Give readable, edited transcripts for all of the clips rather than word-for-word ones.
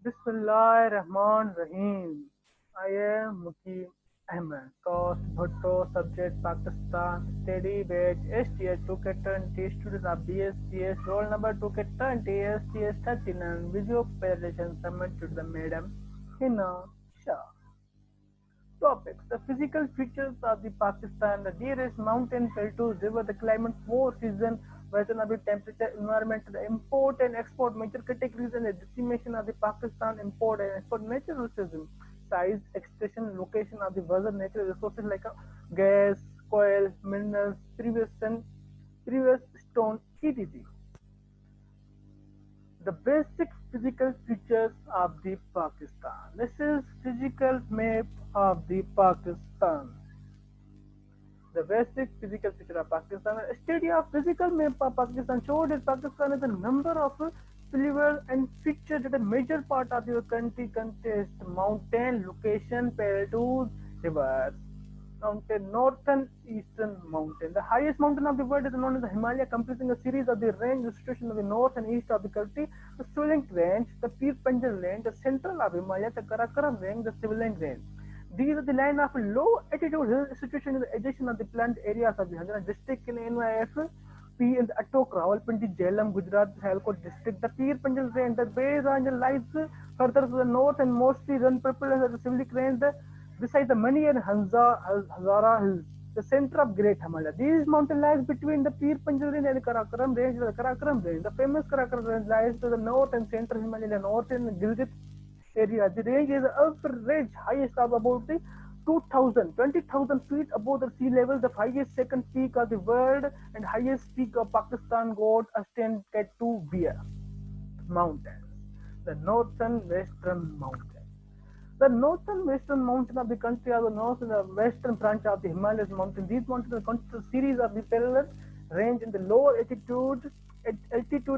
Bismillahirrahmanirrahim. I am Mukim Ahmed. Cost Bhutto, subject Pakistan, steady wage, STS 2K20, students of BSTS, roll number 2K20, STS 39, video presentation submitted to the madam Hina Shah. Topics: the physical features of the Pakistan, the dearest mountain plateaus, river, the climate, four season, weather, temperature, environment, the import and export major categories, and the decimation of the Pakistan import and export natural resources, size, extraction, location of the weather, natural resources like gas, coal, minerals, previous stone, etc. The basic physical features of the Pakistan. This is physical map of the Pakistan. The basic physical feature of Pakistan. A study of physical map of Pakistan showed that Pakistan has a number of flavors and features that a major part of your country contains mountain, location, plateaus, rivers. Mountain, northern eastern mountain. The highest mountain of the world is known as the Himalaya, comprising a series of the range situated in the north and east of the country. The Soling Range, the Pir Panjal Range, the central of Himalaya, the Karakoram Range, the Sivaling Range. These are the line of low altitude hills situated in the adjacent of the plant areas of the Haryana district in NYF. P in the Atok, Rawalpindi, Jhelum, Gujarat, Sialkot district. The Pir Panjal range, the Bay range lies further to the north and mostly run parallel to the Sivaling range. Beside the Mani and Hazara hills, the center of Great Himalaya. These mountain lies between the Pir Panjal range and the Karakoram range. The Karakoram range, the famous Karakoram range, lies to the north and central Himalaya, north and Gilgit area. The range is average highest of about the 20,000 feet above the sea level. The highest second peak of the world and highest peak of Pakistan got ascended to via mountains. The northern western mountains. The northern western mountain of the country are the north and the western branch of the Himalayas mountain. These mountains consist of a series of the parallel range in the lower altitude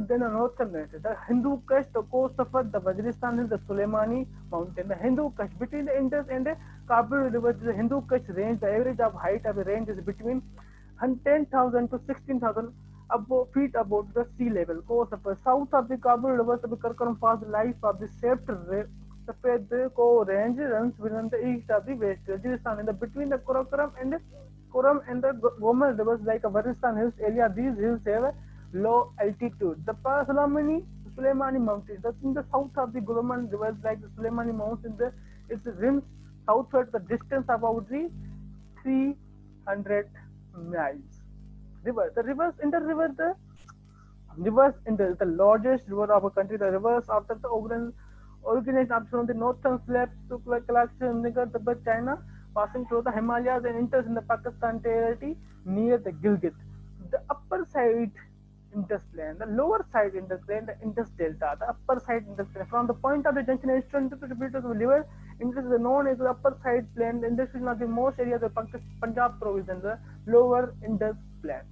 than the northern range. The Hindu Kush, the coast of the Waziristan is the Sulaimani mountain. The Hindu Kush between the Indus and the Kabul river, the Hindu Kush range. The average of height of the range is between 10,000 to 16,000 feet above the sea level. Coast of the south of the Kabul river, the Karakoram Pass, the life of the Safed Ko range runs within the east of the West Rajasthan. In the between the Koram and the Gomal rivers like a Varistan Hills area, these hills have a low altitude. The Sulaimani Mountains, that's in the south of the Goman rivers like the Sulaimani Mountains, its rims southward the distance about the 300 miles. The rivers in the river, the rivers in the largest river of our country, the rivers after the organized up from the northern slopes to collection Nigar, Tibet, China, passing through the Himalayas and enters in the Pakistan territory near the Gilgit. The upper side Indus Plain, the lower side Indus Plain, the Indus Delta, the upper side Indus Plain. From the point of the junction eastern to the tributaries of the river, Indus is known as the upper side plain. The Indus is not the most areas of Punjab province, the lower Indus Plain.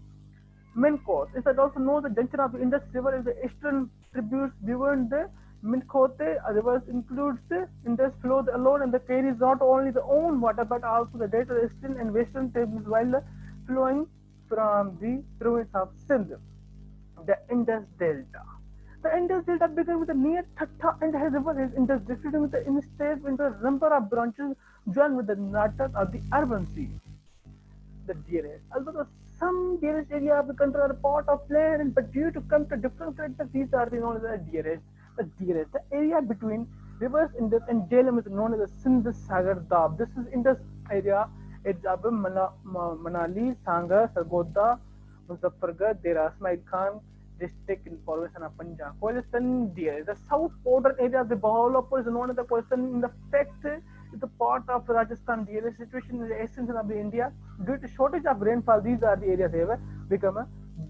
Main course. It is also known the junction of the Indus River is the eastern tributes beyond the Minkhote rivers includes the Indus flows alone and the carries not only the own water but also the greater eastern and western tributes while flowing from the province of Sindh. The Indus Delta. The Indus Delta begins with the near Thatta and has river is Indus district with the instead with the number of branches joined with the Natak of the urban sea. The dearest. Although some dearest area of the country are part of land, but due to come to different characters, these are the known as the dearest. The dearest. The area between rivers Indus and Jhelum is known as the Sindh Sagar Dab. This is Indus area. It's Abu Manali, Sangha, Sargodha, Muzaffargarh, Dera Ismail Khan district in province of Punjab. Kholistan deer. The south border area of the Bahawalpur is known as the Kholistan. In the fact, is the part of Rajasthan. The area situation in the extension of the India. Due to shortage of rainfall, these are the areas have become a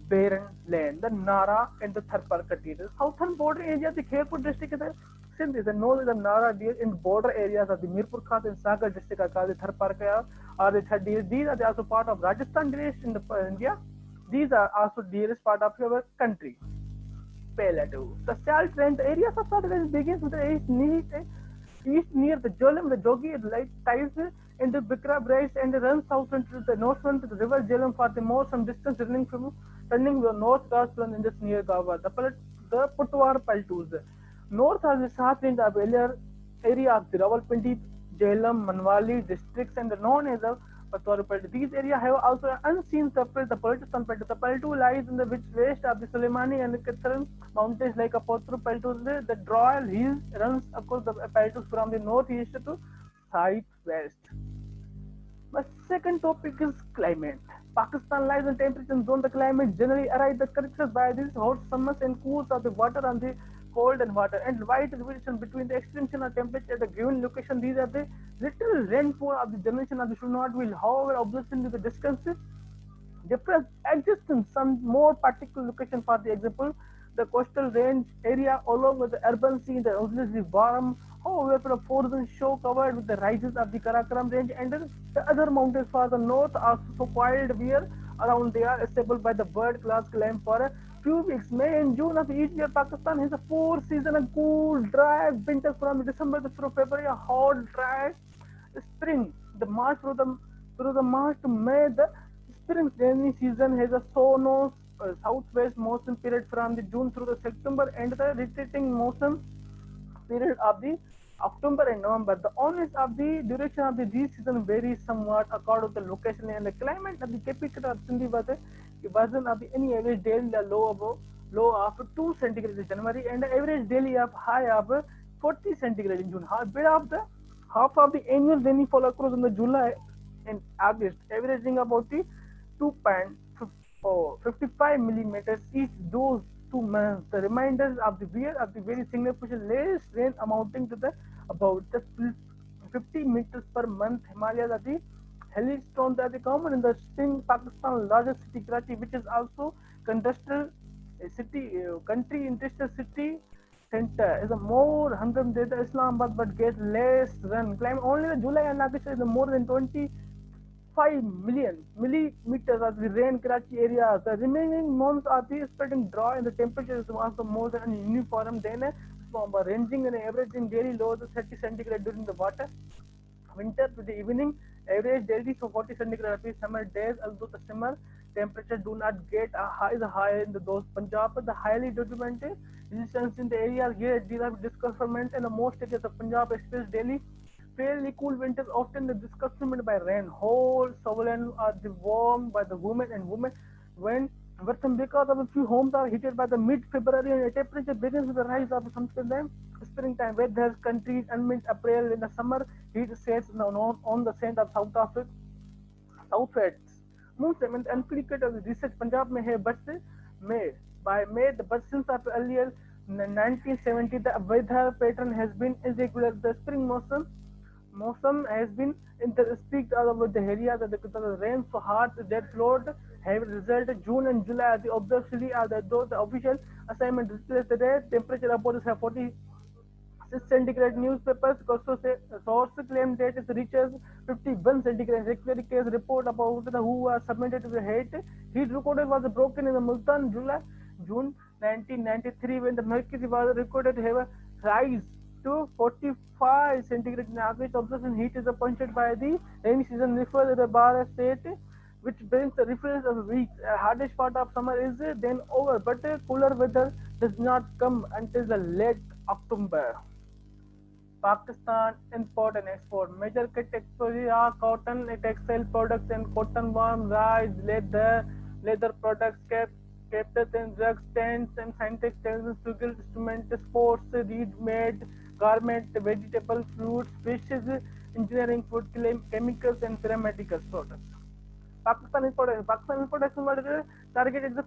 barren land. The Nara and the Tharparkar deer. The southern border area of the Khairpur district is the Sindh is known as the Nara deer. In border areas of the Mirpur Khas and Sagar district are called the Tharparkar or the third deer. These are also part of Rajasthan district in the India. These are also dearest part of your country. Plateau. The salt range, the areas of salt range begins with the east near the Jhelum, the Jogi, light ties in the Bikra Bridge and runs south into the northern to the river Jhelum for the more some distance turning the north Ghats in this near Gawa. The Putwar Paltus. North are the South Range of area of the Rawalpindi, Jhelum, Manwali districts and the known as the Patwar Belt. These areas have also an unseen surface, the Baltistan Belt. The Paltu lies in the which west of the Suleimani and the Katharan mountains like a Potru Paltu. The Droil Hills runs across the Paltus from the northeast to southwest. My second topic is climate. Pakistan lies in temperature zone. The climate generally arrives characterized by these hot summers and cools of the water on the cold and water and wide variation between the extreme of temperature at the given location. These are the little rainfall of the generation of the should not will. However, observation to the distance difference exists in some more particular location. For the example, the coastal range area along with the urban sea, the obviously warm. However, the forests show covered with the rises of the Karakoram range and the other mountains for the north are so quiet where around they are stable by the bird class climb for a few weeks. May and June of each year, Pakistan has a four season, a cool, dry winter from December through February, a hot, dry spring. The March through the March to May, the spring rainy season has a sono southwest monsoon period from the June through the September and the retreating monsoon period of the October and November. The honest of the duration of the these season varies somewhat according to the location and the climate of the capital of Sindhi version of the any average daily low of 2 centigrade in January and the average daily of high of 40 centigrade in June. Half of the annual rainfall across in the July and August, averaging about the 2.55 millimeters each those 2 months. The reminders of the year of the very significant less rain amounting to the about the 50 meters per month. Himalayas are the hailstones are the common in the spring. Pakistan largest city Karachi, which is also industrial country industrial city center is a more humdrum than the Islamabad but get less run. Climb only the July and August is more than 5 million millimeters of the rain Karachi area. The remaining months are the spreading dry and the temperature is also more than uniform than a ranging and averaging daily low to 30 centigrade during the water winter to the evening average daily so 40 centigrade appears summer days although the summer temperature do not get a high in those Punjab the highly documented resistance in the area here deal with discomfort and the most areas of Punjab experience daily fairly cool winters often the discomfort by rain whole sovereign are the warm by the women when Western because of a few homes are heated by the mid-February and the temperature begins with the rise of sometimes springtime weather countries and mid-April in the summer heat sets on the scent of South Africa southwest moon and cricket of the research Punjab may have but May by May the but since of earlier 1970 the weather pattern has been irregular the spring monsoon has been in the peaked all over the area that the rain so hard that flowed have resulted June and July are the obviously are the official assignment displays the day temperature about 46 centigrade newspapers also say source claim that it reaches 51 centigrade. Regular case report about the who are submitted to the heat recorded was broken in the Multan June 1993 when the mercury was recorded to have a rise to 45 centigrade in average observation heat is appointed by the rainy season refer to the Bara state which brings the reference of weeks. Hardest part of summer is then over, but cooler weather does not come until the late October. Pakistan import and export. Major categories are cotton, textile products and cotton worm, rice, leather products, captives and drugs, tents and scientific textiles, sugar, instruments, sports, ready-made garment, vegetable, fruits, fishes, engineering, food, chemicals and pharmaceuticals products. Pakistan production was targeted at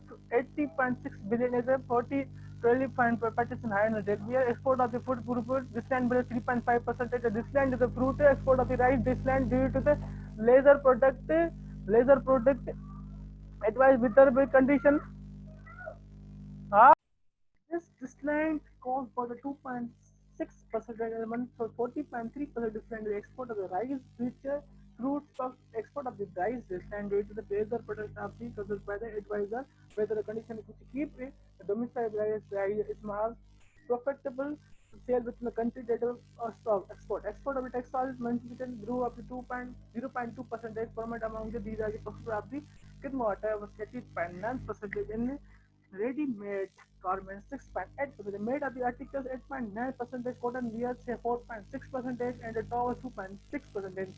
80.6 billion as a 40% higher than that. We are export of the food group. This land was 3.5%. This land is the fruit export of the rice. This land due to the leather product advised with the condition. Ah, this land calls for the 2.6% and 40.3% different the export of the rice, future fruits of export of the rice this land due to the weather product of the consulted by the advisor whether the condition which keep it the domestic rice is more profitable to sell within the country that stock export of the textiles manufacturing grew up to 2.02% percent among these are the profit of the Kidmota was 30.9% in Ready-made garments 6.8%, made of the articles 8.9%, cotton wear say 4.6%, and the towels 2.6%.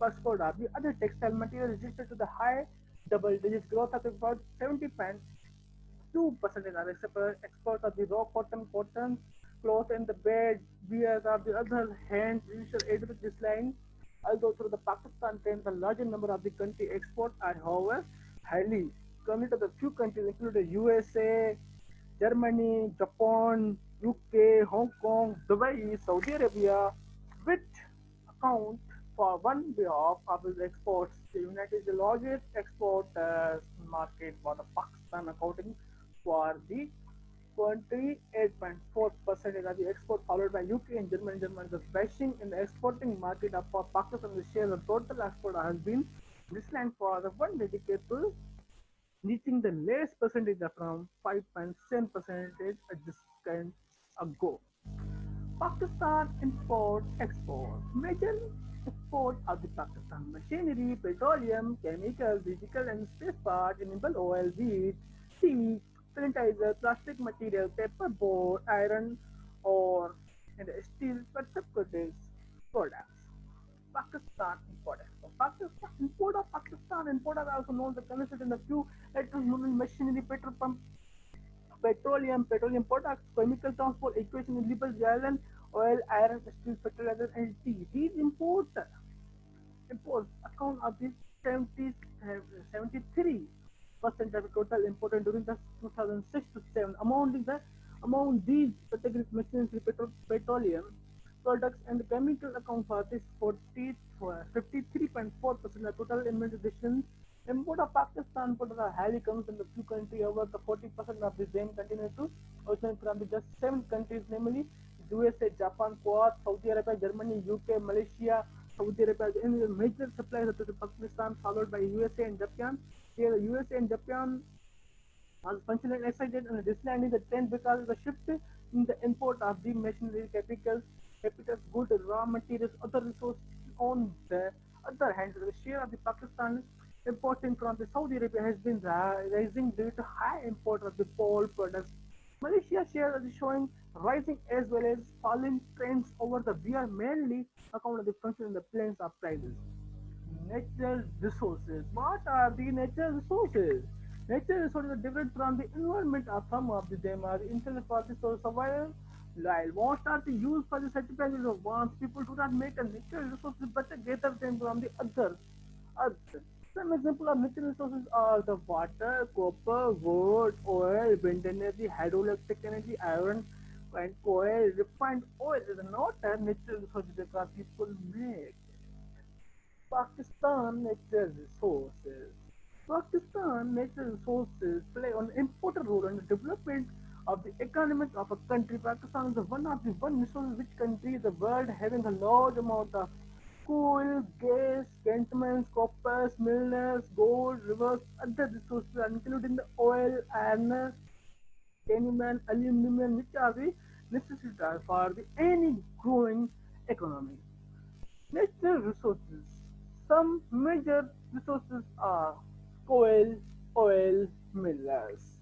Export of the other textile material registered to the high double-digit growth of about 70.2% are exports of the raw cotton cloth, and the bed wear of the other hand registered aid with this line. Although through the Pakistan claims the larger number of the country exports are however highly coming to the few countries including USA, Germany, Japan, UK, Hong Kong, Dubai, Saudi Arabia, which account for one half of its exports. The United States is the largest export market for the Pakistan, accounting for the country 8.4% of the export, followed by UK and Germany. Germany is bashing in the exporting market of for Pakistan. The share of total export has been declined for the one decade to reaching the last percentage of around 5.7% a decade ago. Pakistan import export. Major export of the Pakistan machinery, petroleum, chemicals, vehicle and space parts, renewable oil, wheat, tea, sanitizer, plastic material, paper board, iron ore, and steel petrochemicals products. Pakistan import export. Pakistan import of Pakistan import are also known as consist in a few electronic machinery, petrol pump, petroleum products, chemical transport, equation, renewable gas, oil, iron, steel, fertilizer, and tea. These imports account of the 73% of the total imported during the 2006 to 7. Among these categories, machinery, petroleum products, and chemical account for this 53.4% of total importation. Import of Pakistan products are highly comes in the few countries. Over the 40% of the same continue to originate from the just 7 countries, namely USA, Japan, Kuwait, Saudi Arabia, Germany, UK, Malaysia, Saudi Arabia. In the major suppliers to the Pakistan, followed by USA and Japan. Here, the USA and Japan are functionally excited and dislining the trend because of the shift in the import of the machinery, capitals, goods, raw materials, other resources. On the other hand, the share of the Pakistan importing from the Saudi Arabia has been rising due to high import of the coal products. Malaysia share is showing rising as well as falling trends over the year, mainly account of the function in the planes of prices. Natural resources. What are the natural resources? Natural resources are different from the environment of some of them are intended for the survival. While what are the used for the satisfaction of wants, people do not make a natural resources better gather them from the others. Earth. Some example of natural resources are the water, copper, wood, oil, wind energy, hydroelectric energy, iron, and coal. Refined oil is not a natural resource that people make. Pakistan natural resources. Pakistan natural resources play an important role in the development of the economy of a country. Pakistan is one of the one resource rich country in the world having a large amount of coal, gas, cantonments, copper, minerals, gold, rivers, other resources including the oil, iron, titanium, aluminum, which are the necessities for the any growing economy. Natural resources. Some major resources are coal, oil, minerals.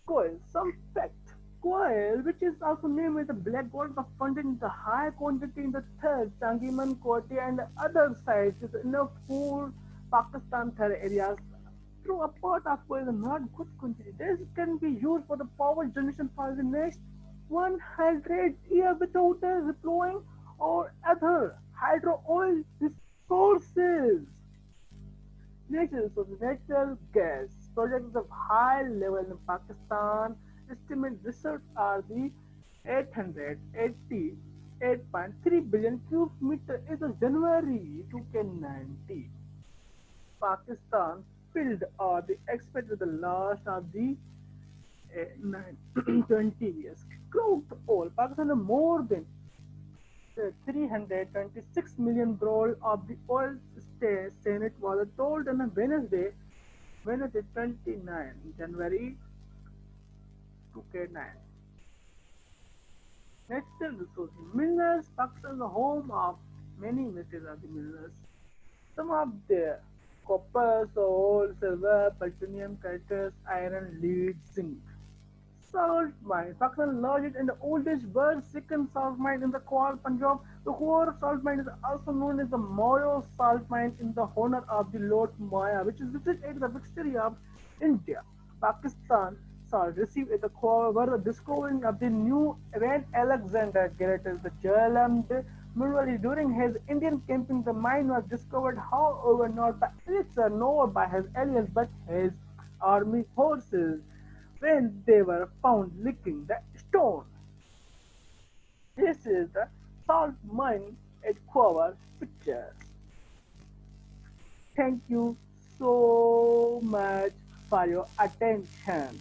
Coal. Some fact. Coal, which is also named as the black gold, is found in the high quantity in the third, Changiman, Koti, and other sites is enough for Pakistan third areas. Through a part of coal is not good quantity. This can be used for the power generation for the next 100 years without deploying or other hydro oil resources. Natural resources, natural gas. Projects of high level in Pakistan. Estimate research are the 888.3 billion cubic meter is of January 2019. Pakistan filled or the expected the last of the 20 years. Crude oil. Pakistan has more than 326 million barrels of the oil Senate was told on a Wednesday 29 January 2009. Natural resources. Minerals. Pakistan is the home of many materials of the minerals. Some of there. copper, gold, silver, platinum, craters, iron, lead, zinc. Salt mine. Pakistan lodged in the oldest world's second salt mine in the Kuala Punjab. The Khor salt mine is also known as the Moyo salt mine in the honor of the Lord Maya, which is located at the victory of India. Pakistan salt received at the Khor were the discovering of the new event Alexander Garrett, the Jalam Murali during his Indian camping. The mine was discovered, however, not by Elixir nor by his aliens, but his army horses when they were found licking the stone. This is the salt mine at Quavar picture. Thank you so much for your attention.